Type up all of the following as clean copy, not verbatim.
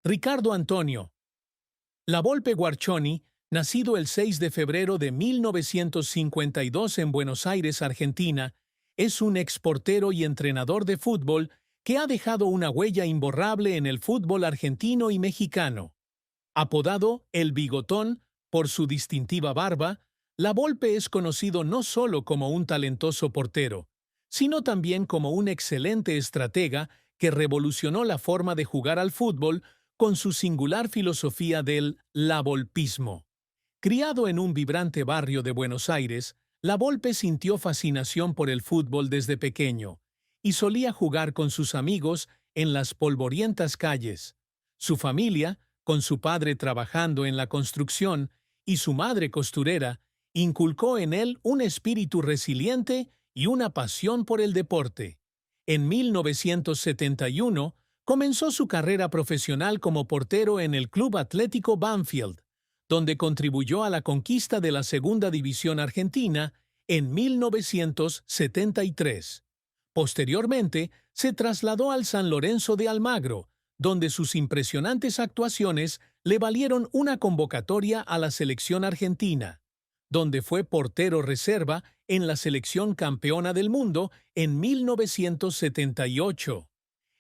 Ricardo Antonio La Volpe Guarcioni, nacido el 6 de febrero de 1952 en Buenos Aires, Argentina, es un exportero y entrenador de fútbol que ha dejado una huella imborrable en el fútbol argentino y mexicano. Apodado El Bigotón por su distintiva barba, La Volpe es conocido no solo como un talentoso portero, sino también como un excelente estratega que revolucionó la forma de jugar al fútbol con su singular filosofía del lavolpismo. Criado en un vibrante barrio de Buenos Aires, La Volpe sintió fascinación por el fútbol desde pequeño y solía jugar con sus amigos en las polvorientas calles. Su familia, con su padre trabajando en la construcción y su madre costurera, inculcó en él un espíritu resiliente y una pasión por el deporte. En 1971, comenzó su carrera profesional como portero en el Club Atlético Banfield, donde contribuyó a la conquista de la Segunda División Argentina en 1973. Posteriormente, se trasladó al San Lorenzo de Almagro, donde sus impresionantes actuaciones le valieron una convocatoria a la selección argentina, donde fue portero reserva en la selección campeona del mundo en 1978.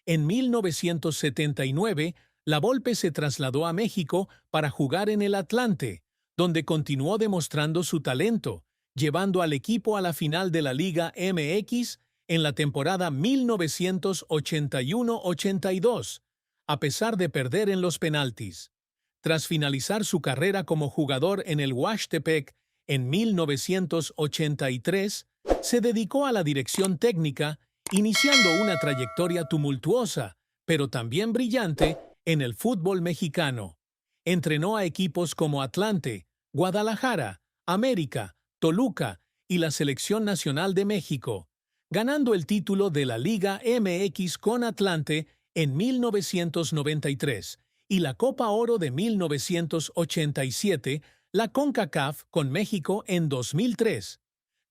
En 1979, La Volpe se trasladó a México para jugar en el Atlante, donde continuó demostrando su talento, llevando al equipo a la final de la Liga MX en la temporada 1981-82, a pesar de perder en los penaltis. Tras finalizar su carrera como jugador en el Huastepec en 1983, se dedicó a la dirección técnica, iniciando una trayectoria tumultuosa, pero también brillante, en el fútbol mexicano. Entrenó a equipos como Atlante, Guadalajara, América, Toluca y la Selección Nacional de México, ganando el título de la Liga MX con Atlante en 1993 y la Copa Oro de 1987, la CONCACAF con México en 2003.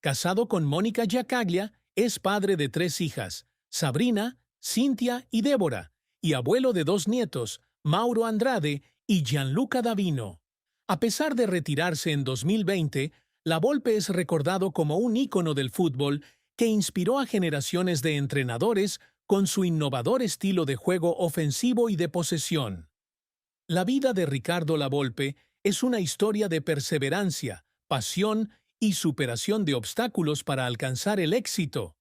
Casado con Mónica Giacaglia, es padre de 3 hijas, Sabrina, Cintia y Débora, y abuelo de 2 nietos, Mauro Andrade y Gianluca Davino. A pesar de retirarse en 2020, La Volpe es recordado como un ícono del fútbol que inspiró a generaciones de entrenadores con su innovador estilo de juego ofensivo y de posesión. La vida de Ricardo La Volpe es una historia de perseverancia, pasión y superación de obstáculos para alcanzar el éxito.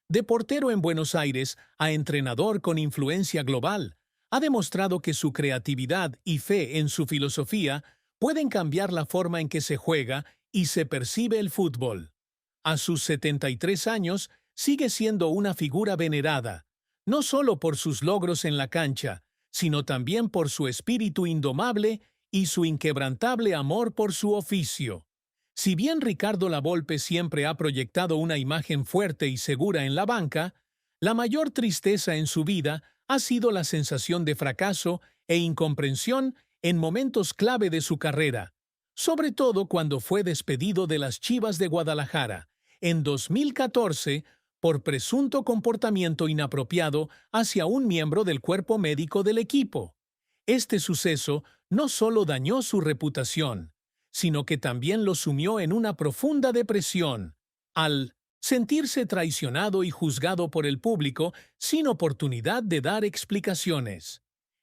De portero en Buenos Aires a entrenador con influencia global, ha demostrado que su creatividad y fe en su filosofía pueden cambiar la forma en que se juega y se percibe el fútbol. A sus 73 años, sigue siendo una figura venerada, no solo por sus logros en la cancha, sino también por su espíritu indomable y su inquebrantable amor por su oficio. Si bien Ricardo La Volpe siempre ha proyectado una imagen fuerte y segura en la banca, la mayor tristeza en su vida ha sido la sensación de fracaso e incomprensión en momentos clave de su carrera, sobre todo cuando fue despedido de las Chivas de Guadalajara en 2014 por presunto comportamiento inapropiado hacia un miembro del cuerpo médico del equipo. Este suceso no solo dañó su reputación, sino que también lo sumió en una profunda depresión, al sentirse traicionado y juzgado por el público sin oportunidad de dar explicaciones.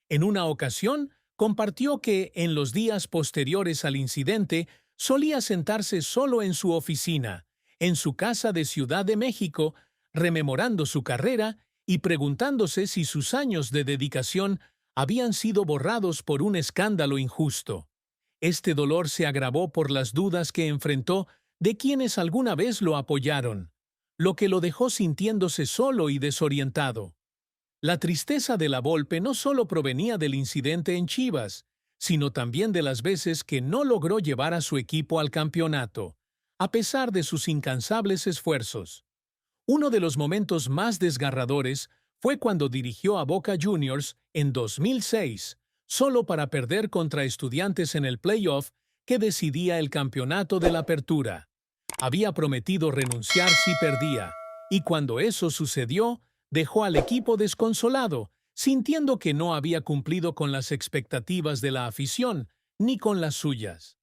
En una ocasión, compartió que, en los días posteriores al incidente, solía sentarse solo en su oficina, en su casa de Ciudad de México, rememorando su carrera y preguntándose si sus años de dedicación habían sido borrados por un escándalo injusto. Este dolor se agravó por las dudas que enfrentó de quienes alguna vez lo apoyaron, lo que lo dejó sintiéndose solo y desorientado. La tristeza de La Volpe no solo provenía del incidente en Chivas, sino también de las veces que no logró llevar a su equipo al campeonato, a pesar de sus incansables esfuerzos. Uno de los momentos más desgarradores fue cuando dirigió a Boca Juniors en 2006, solo para perder contra Estudiantes en el playoff que decidía el campeonato de la Apertura. Había prometido renunciar si perdía, y cuando eso sucedió, dejó al equipo desconsolado, sintiendo que no había cumplido con las expectativas de la afición ni con las suyas.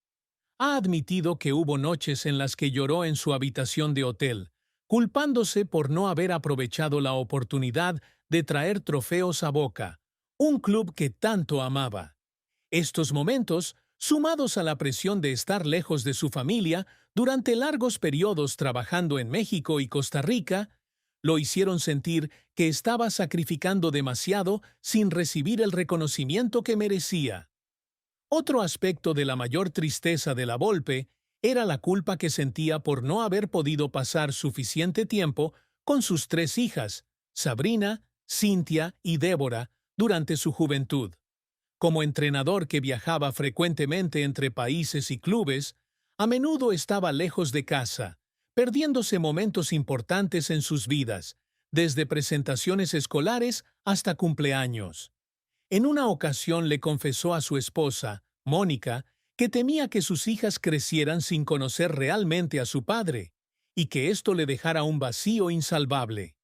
Ha admitido que hubo noches en las que lloró en su habitación de hotel, culpándose por no haber aprovechado la oportunidad de traer trofeos a Boca, un club que tanto amaba. Estos momentos, sumados a la presión de estar lejos de su familia durante largos periodos trabajando en México y Costa Rica, lo hicieron sentir que estaba sacrificando demasiado sin recibir el reconocimiento que merecía. Otro aspecto de la mayor tristeza de la Volpe era la culpa que sentía por no haber podido pasar suficiente tiempo con sus 3 hijas, Sabrina, Cintia y Débora, durante su juventud. Como entrenador que viajaba frecuentemente entre países y clubes, a menudo estaba lejos de casa, perdiéndose momentos importantes en sus vidas, desde presentaciones escolares hasta cumpleaños. En una ocasión le confesó a su esposa, Mónica, que temía que sus hijas crecieran sin conocer realmente a su padre, y que esto le dejara un vacío insalvable.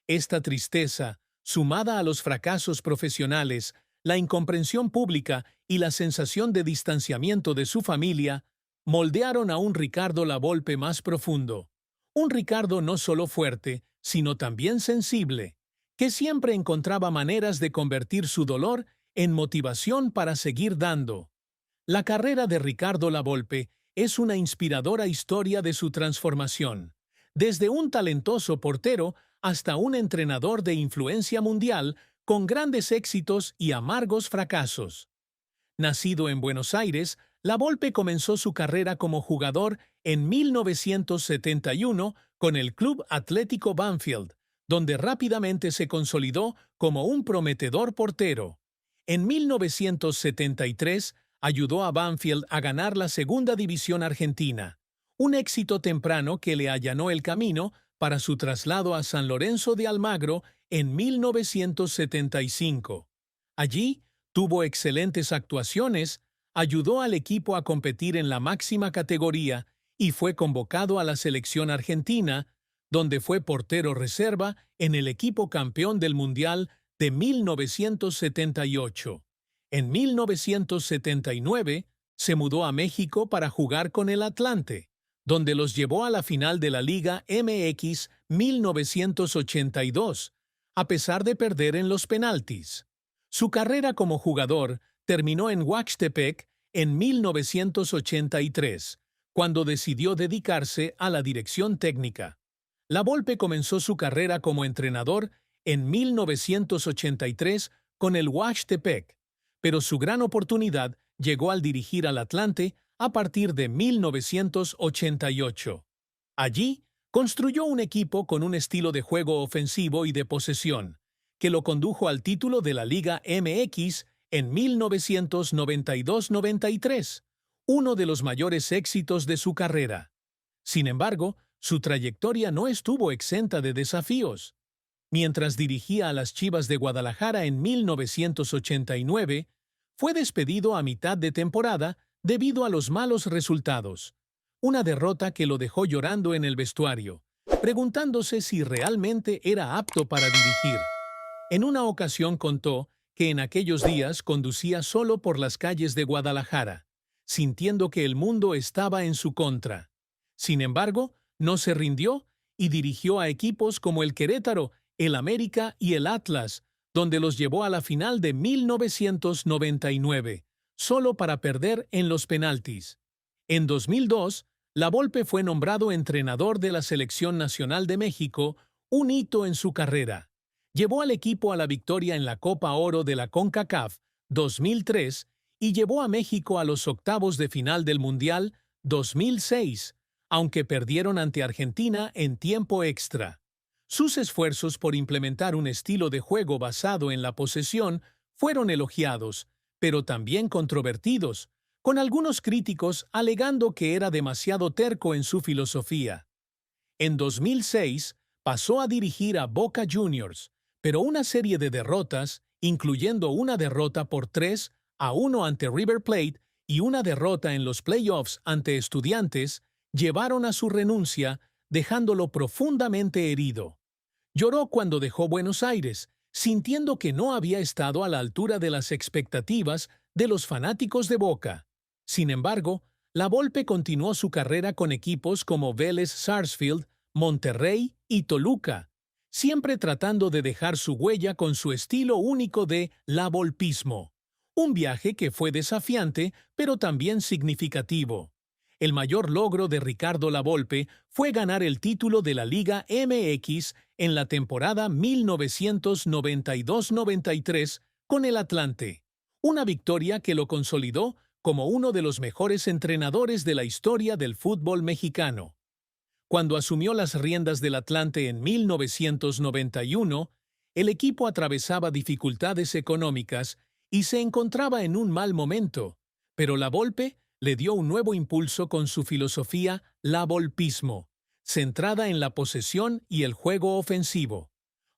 Esta tristeza, sumada a los fracasos profesionales, la incomprensión pública y la sensación de distanciamiento de su familia, moldearon a un Ricardo Lavolpe más profundo. Un Ricardo no solo fuerte, sino también sensible, que siempre encontraba maneras de convertir su dolor en motivación para seguir dando. La carrera de Ricardo Lavolpe es una inspiradora historia de su transformación, desde un talentoso portero hasta un entrenador de influencia mundial con grandes éxitos y amargos fracasos. Nacido en Buenos Aires, Lavolpe comenzó su carrera como jugador en 1971 con el Club Atlético Banfield, donde rápidamente se consolidó como un prometedor portero. En 1973 ayudó a Banfield a ganar la Segunda División Argentina, un éxito temprano que le allanó el camino para su traslado a San Lorenzo de Almagro en 1975. Allí, tuvo excelentes actuaciones, ayudó al equipo a competir en la máxima categoría y fue convocado a la selección argentina, donde fue portero reserva en el equipo campeón del Mundial de 1978. En 1979 se mudó a México para jugar con el Atlante, donde los llevó a la final de la Liga MX 1982, a pesar de perder en los penaltis. Su carrera como jugador terminó en Huaxtepec en 1983, cuando decidió dedicarse a la dirección técnica. Lavolpe comenzó su carrera como entrenador en 1983 con el Huaxtepec, pero su gran oportunidad llegó al dirigir al Atlante a partir de 1988. Allí, construyó un equipo con un estilo de juego ofensivo y de posesión, que lo condujo al título de la Liga MX en 1992-93, uno de los mayores éxitos de su carrera. Sin embargo, su trayectoria no estuvo exenta de desafíos. Mientras dirigía a las Chivas de Guadalajara en 1989, fue despedido a mitad de temporada debido a los malos resultados. Una derrota que lo dejó llorando en el vestuario, preguntándose si realmente era apto para dirigir. En una ocasión contó que en aquellos días conducía solo por las calles de Guadalajara, sintiendo que el mundo estaba en su contra. Sin embargo, no se rindió y dirigió a equipos como el Querétaro, el América y el Atlas, donde los llevó a la final de 1999, solo para perder en los penaltis. En 2002, Lavolpe fue nombrado entrenador de la Selección Nacional de México, un hito en su carrera. Llevó al equipo a la victoria en la Copa Oro de la CONCACAF 2003 y llevó a México a los octavos de final del Mundial 2006, aunque perdieron ante Argentina en tiempo extra. Sus esfuerzos por implementar un estilo de juego basado en la posesión fueron elogiados, pero también controvertidos, con algunos críticos alegando que era demasiado terco en su filosofía. En 2006 pasó a dirigir a Boca Juniors, pero una serie de derrotas, incluyendo una derrota por 3-1 ante River Plate y una derrota en los playoffs ante Estudiantes, llevaron a su renuncia, dejándolo profundamente herido. Lloró cuando dejó Buenos Aires, sintiendo que no había estado a la altura de las expectativas de los fanáticos de Boca. Sin embargo, La Volpe continuó su carrera con equipos como Vélez Sarsfield, Monterrey y Toluca, siempre tratando de dejar su huella con su estilo único de lavolpismo. Un viaje que fue desafiante, pero también significativo. El mayor logro de Ricardo Lavolpe fue ganar el título de la Liga MX en la temporada 1992-93 con el Atlante, una victoria que lo consolidó como uno de los mejores entrenadores de la historia del fútbol mexicano. Cuando asumió las riendas del Atlante en 1991, el equipo atravesaba dificultades económicas y se encontraba en un mal momento, pero Lavolpe le dio un nuevo impulso con su filosofía lavolpismo, centrada en la posesión y el juego ofensivo.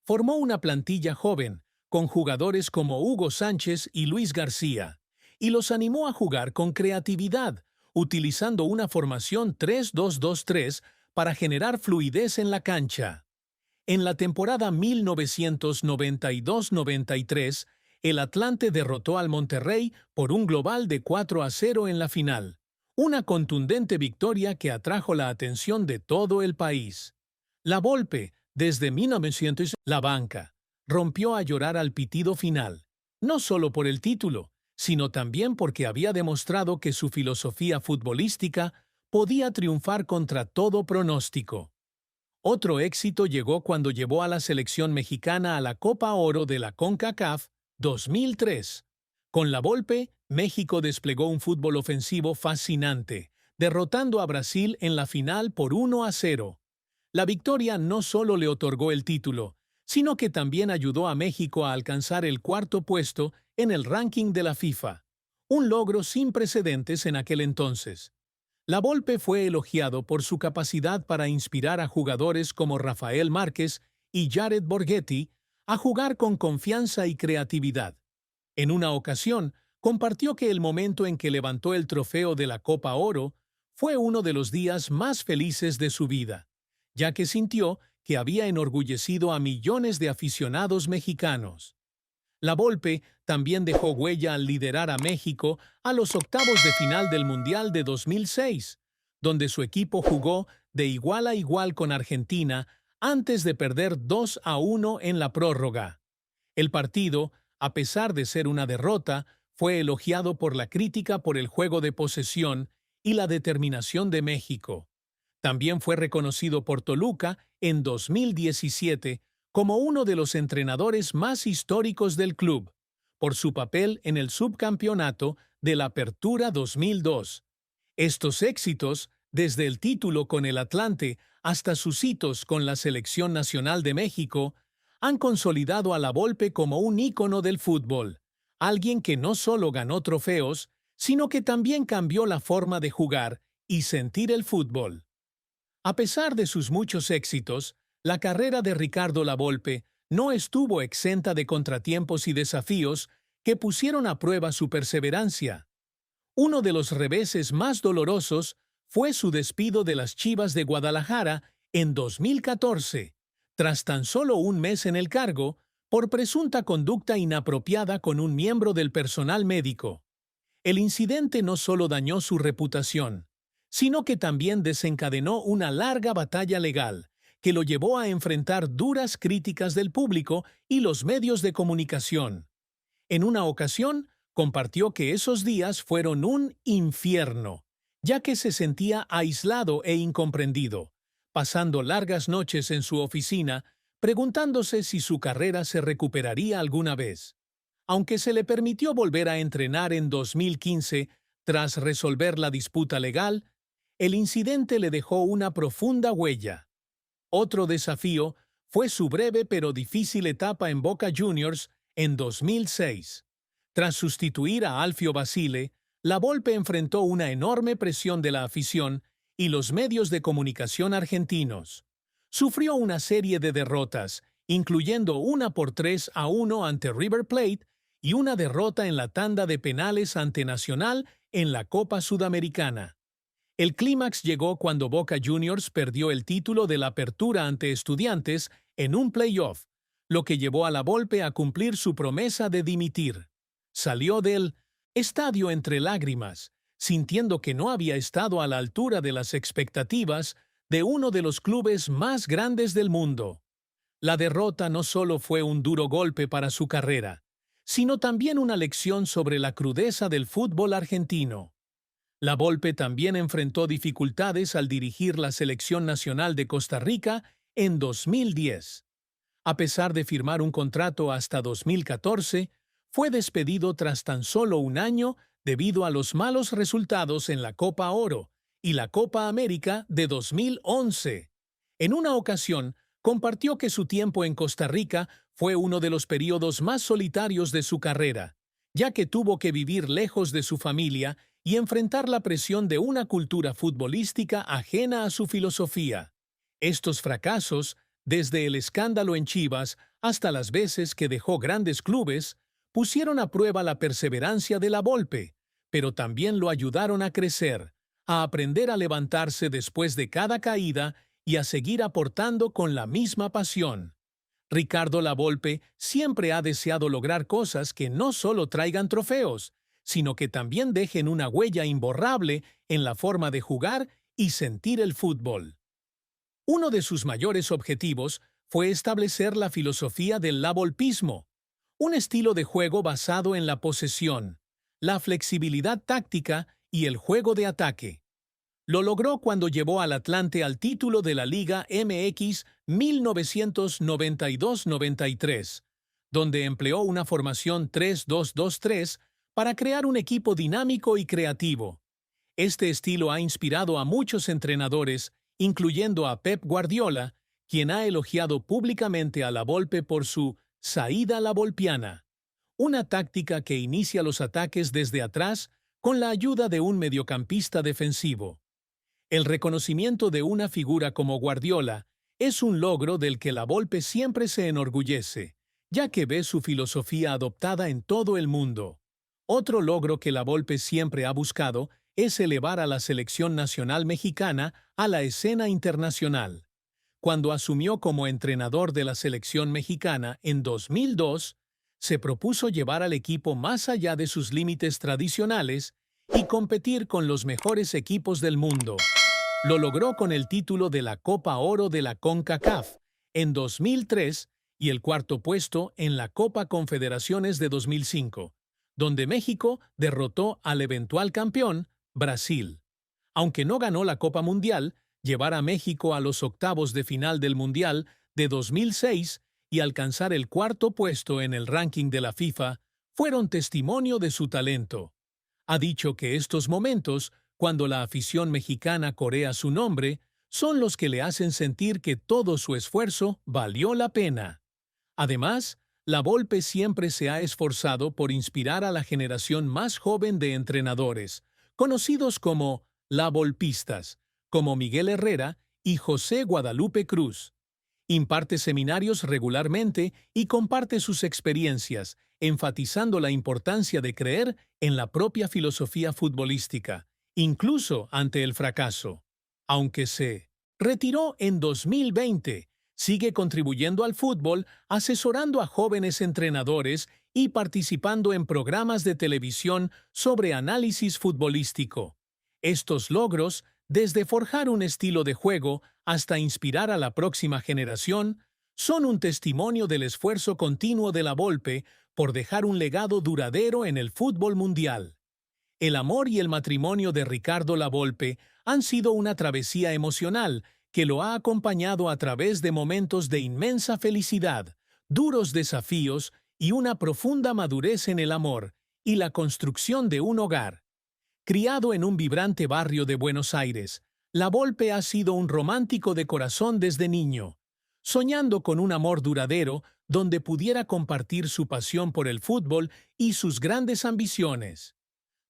Formó una plantilla joven, con jugadores como Hugo Sánchez y Luis García, y los animó a jugar con creatividad, utilizando una formación 3-2-2-3 para generar fluidez en la cancha. En la temporada 1992-93, el Atlante derrotó al Monterrey por un global de 4-0 en la final, una contundente victoria que atrajo la atención de todo el país. La Volpe, desde 1900, la banca, rompió a llorar al pitido final, no solo por el título, sino también porque había demostrado que su filosofía futbolística podía triunfar contra todo pronóstico. Otro éxito llegó cuando llevó a la selección mexicana a la Copa Oro de la CONCACAF 2003. Con La Volpe, México desplegó un fútbol ofensivo fascinante, derrotando a Brasil en la final por 1-0. La victoria no solo le otorgó el título, sino que también ayudó a México a alcanzar el cuarto puesto en el ranking de la FIFA, un logro sin precedentes en aquel entonces. La Volpe fue elogiado por su capacidad para inspirar a jugadores como Rafael Márquez y Jared Borghetti a jugar con confianza y creatividad. En una ocasión, compartió que el momento en que levantó el trofeo de la Copa Oro fue uno de los días más felices de su vida, ya que sintió que había enorgullecido a millones de aficionados mexicanos. La Volpe también dejó huella al liderar a México a los octavos de final del Mundial de 2006, donde su equipo jugó de igual a igual con Argentina antes de perder 2-1 en la prórroga. El partido, a pesar de ser una derrota, fue elogiado por la crítica por el juego de posesión y la determinación de México. También fue reconocido por Toluca en 2017 como uno de los entrenadores más históricos del club, por su papel en el subcampeonato de la Apertura 2002. Estos éxitos, desde el título con el Atlante hasta sus hitos con la Selección Nacional de México, han consolidado a La Volpe como un ícono del fútbol, alguien que no solo ganó trofeos, sino que también cambió la forma de jugar y sentir el fútbol. A pesar de sus muchos éxitos, la carrera de Ricardo Lavolpe no estuvo exenta de contratiempos y desafíos que pusieron a prueba su perseverancia. Uno de los reveses más dolorosos fue su despido de las Chivas de Guadalajara en 2014, tras tan solo un mes en el cargo, por presunta conducta inapropiada con un miembro del personal médico. El incidente no solo dañó su reputación, sino que también desencadenó una larga batalla legal, que lo llevó a enfrentar duras críticas del público y los medios de comunicación. En una ocasión, compartió que esos días fueron un infierno, ya que se sentía aislado e incomprendido, pasando largas noches en su oficina, preguntándose si su carrera se recuperaría alguna vez. Aunque se le permitió volver a entrenar en 2015 tras resolver la disputa legal, el incidente le dejó una profunda huella. Otro desafío fue su breve pero difícil etapa en Boca Juniors en 2006. Tras sustituir a Alfio Basile, La Volpe enfrentó una enorme presión de la afición y los medios de comunicación argentinos. Sufrió una serie de derrotas, incluyendo una por 3-1 ante River Plate y una derrota en la tanda de penales ante Nacional en la Copa Sudamericana. El clímax llegó cuando Boca Juniors perdió el título de la Apertura ante Estudiantes en un playoff, lo que llevó a la Volpe a cumplir su promesa de dimitir. Salió del estadio entre lágrimas, sintiendo que no había estado a la altura de las expectativas de uno de los clubes más grandes del mundo. La derrota no solo fue un duro golpe para su carrera, sino también una lección sobre la crudeza del fútbol argentino. La Volpe también enfrentó dificultades al dirigir la selección nacional de Costa Rica en 2010. A pesar de firmar un contrato hasta 2014, fue despedido tras tan solo un año debido a los malos resultados en la Copa Oro y la Copa América de 2011. En una ocasión, compartió que su tiempo en Costa Rica fue uno de los periodos más solitarios de su carrera, ya que tuvo que vivir lejos de su familia y enfrentar la presión de una cultura futbolística ajena a su filosofía. Estos fracasos, desde el escándalo en Chivas hasta las veces que dejó grandes clubes, pusieron a prueba la perseverancia de la Volpe, pero también lo ayudaron a crecer, a aprender a levantarse después de cada caída y a seguir aportando con la misma pasión. Ricardo Lavolpe siempre ha deseado lograr cosas que no solo traigan trofeos, sino que también dejen una huella imborrable en la forma de jugar y sentir el fútbol. Uno de sus mayores objetivos fue establecer la filosofía del lavolpismo, un estilo de juego basado en la posesión, la flexibilidad táctica y el juego de ataque. Lo logró cuando llevó al Atlante al título de la Liga MX 1992-93, donde empleó una formación 3-2-2-3 para crear un equipo dinámico y creativo. Este estilo ha inspirado a muchos entrenadores, incluyendo a Pep Guardiola, quien ha elogiado públicamente a la Volpe por su saída lavolpiana, una táctica que inicia los ataques desde atrás con la ayuda de un mediocampista defensivo. El reconocimiento de una figura como Guardiola es un logro del que la Volpe siempre se enorgullece, ya que ve su filosofía adoptada en todo el mundo. Otro logro que la Volpe siempre ha buscado es elevar a la selección nacional mexicana a la escena internacional. Cuando asumió como entrenador de la selección mexicana en 2002, se propuso llevar al equipo más allá de sus límites tradicionales y competir con los mejores equipos del mundo. Lo logró con el título de la Copa Oro de la CONCACAF en 2003 y el cuarto puesto en la Copa Confederaciones de 2005, donde México derrotó al eventual campeón, Brasil. Aunque no ganó la Copa Mundial, llevar a México a los octavos de final del Mundial de 2006 y alcanzar el cuarto puesto en el ranking de la FIFA fueron testimonio de su talento. Ha dicho que estos momentos, cuando la afición mexicana corea su nombre, son los que le hacen sentir que todo su esfuerzo valió la pena. Además, la Volpe siempre se ha esforzado por inspirar a la generación más joven de entrenadores, conocidos como lavolpistas, como Miguel Herrera y José Guadalupe Cruz. Imparte seminarios regularmente y comparte sus experiencias, enfatizando la importancia de creer en la propia filosofía futbolística, incluso ante el fracaso. Aunque se retiró en 2020, sigue contribuyendo al fútbol, asesorando a jóvenes entrenadores y participando en programas de televisión sobre análisis futbolístico. Estos logros, desde forjar un estilo de juego hasta inspirar a la próxima generación, son un testimonio del esfuerzo continuo de la Volpe por dejar un legado duradero en el fútbol mundial. El amor y el matrimonio de Ricardo Lavolpe han sido una travesía emocional que lo ha acompañado a través de momentos de inmensa felicidad, duros desafíos y una profunda madurez en el amor y la construcción de un hogar. Criado en un vibrante barrio de Buenos Aires, Lavolpe ha sido un romántico de corazón desde niño, soñando con un amor duradero donde pudiera compartir su pasión por el fútbol y sus grandes ambiciones.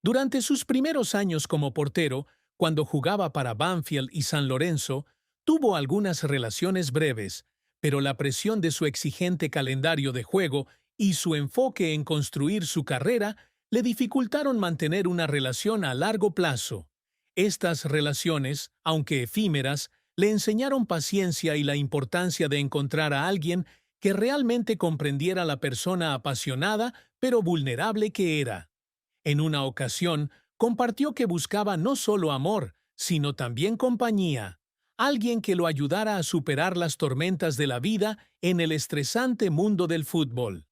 Durante sus primeros años como portero, cuando jugaba para Banfield y San Lorenzo, tuvo algunas relaciones breves, pero la presión de su exigente calendario de juego y su enfoque en construir su carrera le dificultaron mantener una relación a largo plazo. Estas relaciones, aunque efímeras, le enseñaron paciencia y la importancia de encontrar a alguien que realmente comprendiera la persona apasionada pero vulnerable que era. En una ocasión, compartió que buscaba no solo amor, sino también compañía, alguien que lo ayudara a superar las tormentas de la vida en el estresante mundo del fútbol.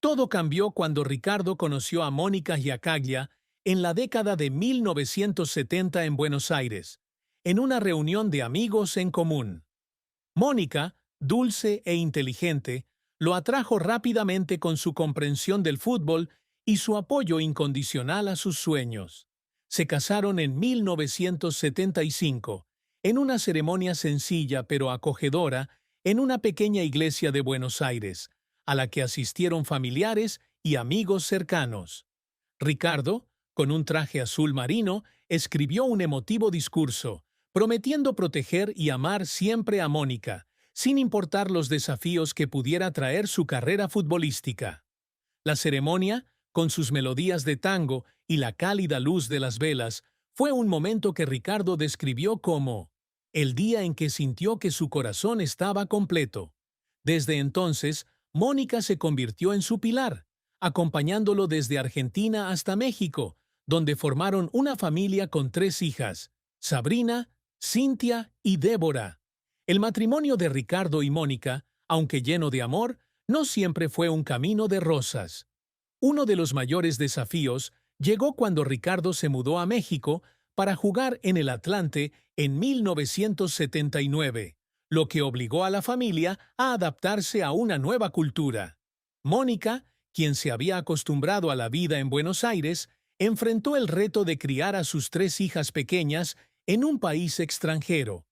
Todo cambió cuando Ricardo conoció a Mónica Giacaglia en la década de 1970 en Buenos Aires, en una reunión de amigos en común. Mónica, dulce e inteligente, lo atrajo rápidamente con su comprensión del fútbol y su apoyo incondicional a sus sueños. Se casaron en 1975, en una ceremonia sencilla pero acogedora, en una pequeña iglesia de Buenos Aires, a la que asistieron familiares y amigos cercanos. Ricardo, con un traje azul marino, escribió un emotivo discurso, prometiendo proteger y amar siempre a Mónica, sin importar los desafíos que pudiera traer su carrera futbolística. La ceremonia, con sus melodías de tango y la cálida luz de las velas, fue un momento que Ricardo describió como el día en que sintió que su corazón estaba completo. Desde entonces, Mónica se convirtió en su pilar, acompañándolo desde Argentina hasta México, donde formaron una familia con 3 hijas, Sabrina, Cintia y Débora. El matrimonio de Ricardo y Mónica, aunque lleno de amor, no siempre fue un camino de rosas. Uno de los mayores desafíos llegó cuando Ricardo se mudó a México para jugar en el Atlante en 1979, lo que obligó a la familia a adaptarse a una nueva cultura. Mónica, quien se había acostumbrado a la vida en Buenos Aires, enfrentó el reto de criar a sus 3 hijas pequeñas en un país extranjero,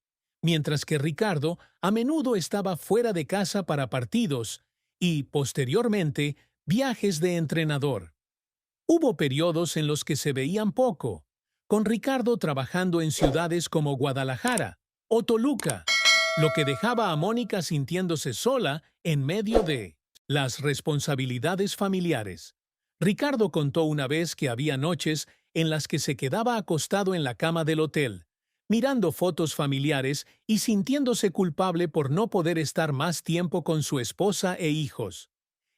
mientras que Ricardo a menudo estaba fuera de casa para partidos y, posteriormente, viajes de entrenador. Hubo periodos en los que se veían poco, con Ricardo trabajando en ciudades como Guadalajara o Toluca, lo que dejaba a Mónica sintiéndose sola en medio de las responsabilidades familiares. Ricardo contó una vez que había noches en las que se quedaba acostado en la cama del hotel, mirando fotos familiares y sintiéndose culpable por no poder estar más tiempo con su esposa e hijos.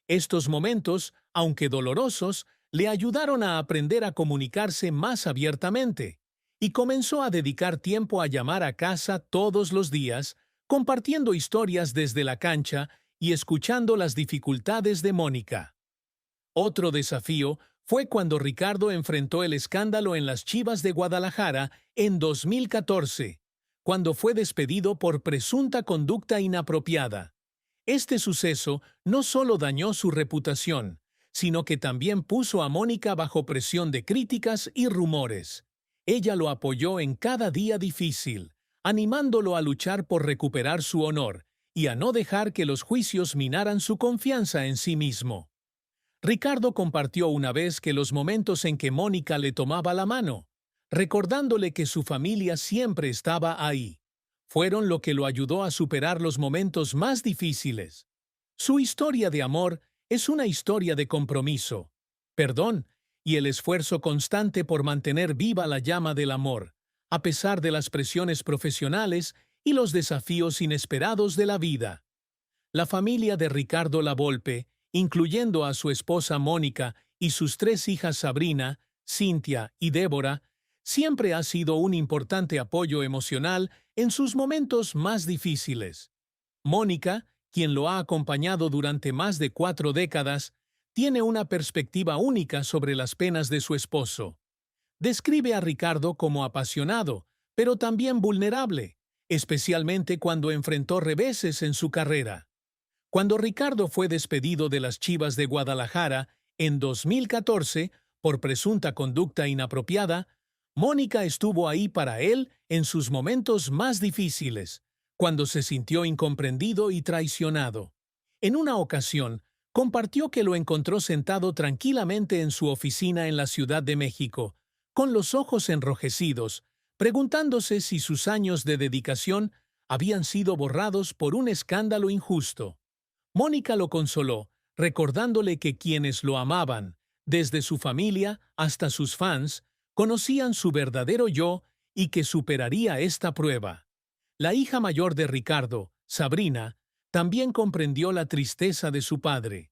Estos momentos, aunque dolorosos, le ayudaron a aprender a comunicarse más abiertamente, y comenzó a dedicar tiempo a llamar a casa todos los días, compartiendo historias desde la cancha y escuchando las dificultades de Mónica. Otro desafío fue cuando Ricardo enfrentó el escándalo en las Chivas de Guadalajara en 2014, cuando fue despedido por presunta conducta inapropiada. Este suceso no solo dañó su reputación, sino que también puso a Mónica bajo presión de críticas y rumores. Ella lo apoyó en cada día difícil, animándolo a luchar por recuperar su honor y a no dejar que los juicios minaran su confianza en sí mismo. Ricardo compartió una vez que los momentos en que Mónica le tomaba la mano, recordándole que su familia siempre estaba ahí, fueron lo que lo ayudó a superar los momentos más difíciles. Su historia de amor es una historia de compromiso, perdón y el esfuerzo constante por mantener viva la llama del amor, a pesar de las presiones profesionales y los desafíos inesperados de la vida. La familia de Ricardo Lavolpe, incluyendo a su esposa Mónica y sus 3 hijas Sabrina, Cintia y Débora, siempre ha sido un importante apoyo emocional en sus momentos más difíciles. Mónica, quien lo ha acompañado durante más de 4 décadas, tiene una perspectiva única sobre las penas de su esposo. Describe a Ricardo como apasionado, pero también vulnerable, especialmente cuando enfrentó reveses en su carrera. Cuando Ricardo fue despedido de las Chivas de Guadalajara en 2014 por presunta conducta inapropiada, Mónica estuvo ahí para él en sus momentos más difíciles, cuando se sintió incomprendido y traicionado. En una ocasión, compartió que lo encontró sentado tranquilamente en su oficina en la Ciudad de México, con los ojos enrojecidos, preguntándose si sus años de dedicación habían sido borrados por un escándalo injusto. Mónica lo consoló, recordándole que quienes lo amaban, desde su familia hasta sus fans, conocían su verdadero yo y que superaría esta prueba. La hija mayor de Ricardo, Sabrina, también comprendió la tristeza de su padre.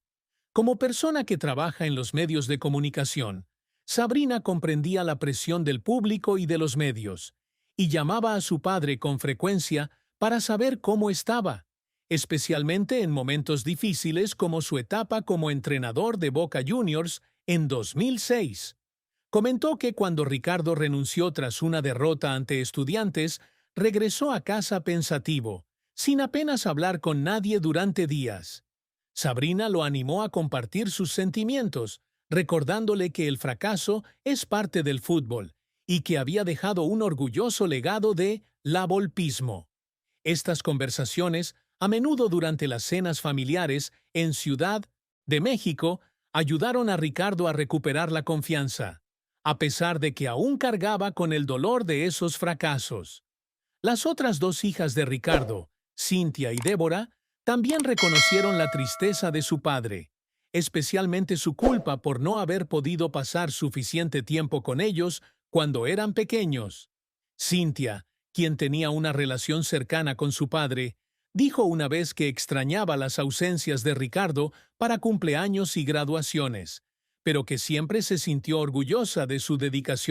Como persona que trabaja en los medios de comunicación, Sabrina comprendía la presión del público y de los medios, y llamaba a su padre con frecuencia para saber cómo estaba, especialmente en momentos difíciles como su etapa como entrenador de Boca Juniors en 2006. Comentó que cuando Ricardo renunció tras una derrota ante Estudiantes, regresó a casa pensativo, sin apenas hablar con nadie durante días. Sabrina lo animó a compartir sus sentimientos, recordándole que el fracaso es parte del fútbol y que había dejado un orgulloso legado de la volpismo. Estas conversaciones, a menudo durante las cenas familiares en Ciudad de México, ayudaron a Ricardo a recuperar la confianza, a pesar de que aún cargaba con el dolor de esos fracasos. Las otras dos hijas de Ricardo, Cintia y Débora, también reconocieron la tristeza de su padre, especialmente su culpa por no haber podido pasar suficiente tiempo con ellos cuando eran pequeños. Cintia, quien tenía una relación cercana con su padre, dijo una vez que extrañaba las ausencias de Ricardo para cumpleaños y graduaciones, pero que siempre se sintió orgullosa de su dedicación